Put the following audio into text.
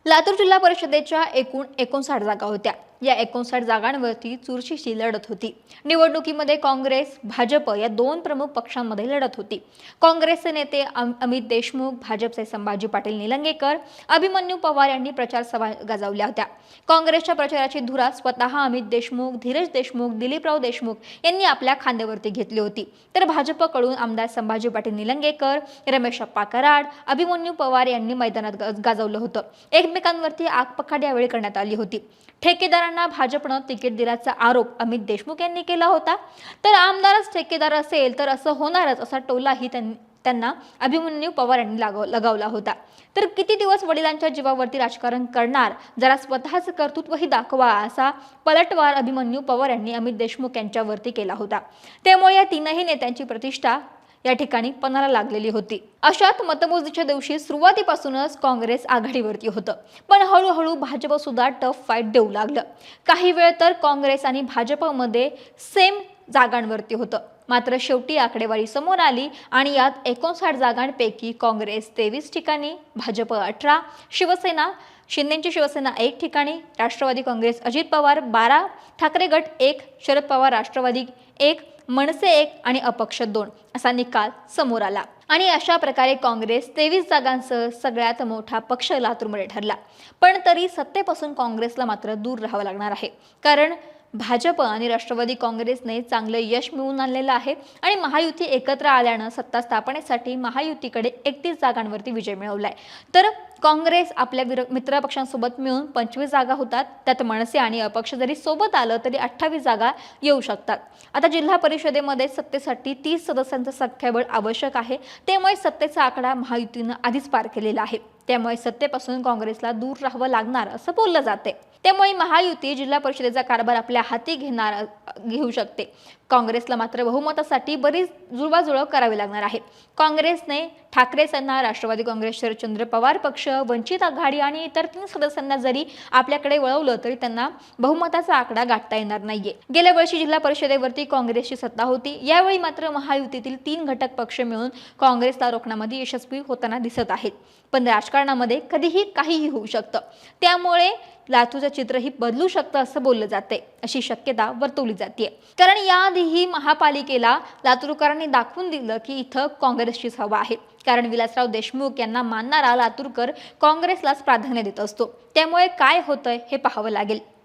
लातूर जिल्हा परिषदेच्या एकूण 59 जागा होत्या। या 59 जागांवरती चुरशीची लढत होती। निवडणुकीमध्ये काँग्रेस, भाजप या दोन प्रमुख पक्षांमध्ये लढत होती। काँग्रेसचे नेते अमित देशमुख, भाजपचे संभाजी पाटील निलंगेकर, अभिमन्यू पवार यांनी प्रचार सभा गाजवल्या होत्या। काँग्रेसच्या प्रचाराची धुरा स्वतः अमित देशमुख, धीरज देशमुख, दिलीपराव देशमुख यांनी आपल्या खांद्यावरती घेतली होती। तर भाजपकडून आमदार संभाजी पाटील निलंगेकर, रमेश अप्पा कराड, अभिमन्यू पवार यांनी मैदानात गाजवलं होतं। एकमेकांवरती आगपाखाड यावेळी करण्यात आली होती। ठेकेदारांना भाजपनं तिकीट दिल्याचा आरोप अमित देशमुख यांनी केला होता। तर आमदारच ठेकेदार असेल तर असं होणारच असा टोलाही त्यांना अभिमन्यू पवार यांनी लगावला होता। तर किती दिवस वडिलांच्या जीवावरती राजकारण करणार, जरा स्वतःच कर्तृत्वही दाखवा असा पलटवार अभिमन्यू पवार यांनी अमित देशमुख यांच्यावरती केला होता। त्यामुळे या तीनही नेत्यांची प्रतिष्ठा या ठिकाणी पणाला लागलेली होती। अशात मतमोजणीच्या दिवशी सुरुवातीपासूनच काँग्रेस आघाडीवरती होतं, पण हळूहळू भाजप सुद्धा टफ फाईट देऊ लागलं। काही वेळ तर काँग्रेस आणि भाजपमध्ये सेम जागांवरती होतं, मात्र शेवटी आकडेवारी समोर आली आणि यात 59 जागांपैकी काँग्रेस 23 ठिकाणी, भाजप 18, शिंदेची शिवसेना 1 ठिकाणी, राष्ट्रवादी काँग्रेस अजित पवार 12, ठाकरे गट 1, शरद पवार राष्ट्रवादी 1, मनसे 1 आणि अपक्ष 2 असा निकाल समोर आला। आणि अशा प्रकारे काँग्रेस 23 जागांसह सगळ्यात मोठा पक्ष लातूरमध्ये ठरला। पण तरी सत्तेपासून काँग्रेसला मात्र दूर राहावं लागणार आहे, कारण भाजप आणि राष्ट्रवादी काँग्रेसने चांगलं यश मिळवून आणलेलं आहे आणि महायुती एकत्र आल्यानं सत्ता स्थापनेसाठी महायुतीकडे 31 जागांवरती विजय मिळवलाय। तर काँग्रेस आपल्या मित्रपक्षांसोबत मिळून 25 जागा होतात, त्यात मनसे आणि अपक्ष जरी सोबत आलं तरी 28 जागा येऊ शकतात। आता जिल्हा परिषदेमध्ये सत्तेसाठी 30 सदस्यांचं संख्याबळ आवश्यक आहे, त्यामुळे सत्तेचा आकडा महायुतीनं आधीच पार केलेला आहे। त्यामुळे सत्तेपासून काँग्रेसला दूर राहावं लागणार असं बोललं जाते। त्यामुळे महायुती जिल्हा परिषदेचा कारभार आपल्या हाती घेऊ शकते। काँग्रेसला मात्र बहुमतासाठी बरीच जुळवाजुळव करावी लागणार आहे। काँग्रेसने ठाकरे सेना, राष्ट्रवादी काँग्रेस, शरदचंद्र पवार पक्ष, वंचित आघाडी आणि इतर 3 सदस्यांना जरी आपल्याकडे वळवलं तरी त्यांना बहुमताचा आकडा गाठता येणार नाहीये। गेल्या वर्षी जिल्हा परिषदेवरती काँग्रेसची सत्ता होती, यावेळी मात्र महायुतीतील 3 घटक पक्ष मिळून काँग्रेसला रोखण्यामध्ये यशस्वी होताना दिसत आहेत। पण राजकारणामध्ये कधीही काहीही होऊ शकतं, त्यामुळे लातूरचं चित्रही बदलू शकतं असं बोललं जाते, अशी शक्यता वर्तवली जाते। कारण याआधीही महापालिकेला लातूरकरांनी दाखवून दिलं की इथं काँग्रेसचीच हवा आहे, कारण विलासराव देशमुख यांना मानणारा लातूरकर काँग्रेसलाच प्राधान्य देत असतो। त्यामुळे काय होतंय हे पाहावं लागेल।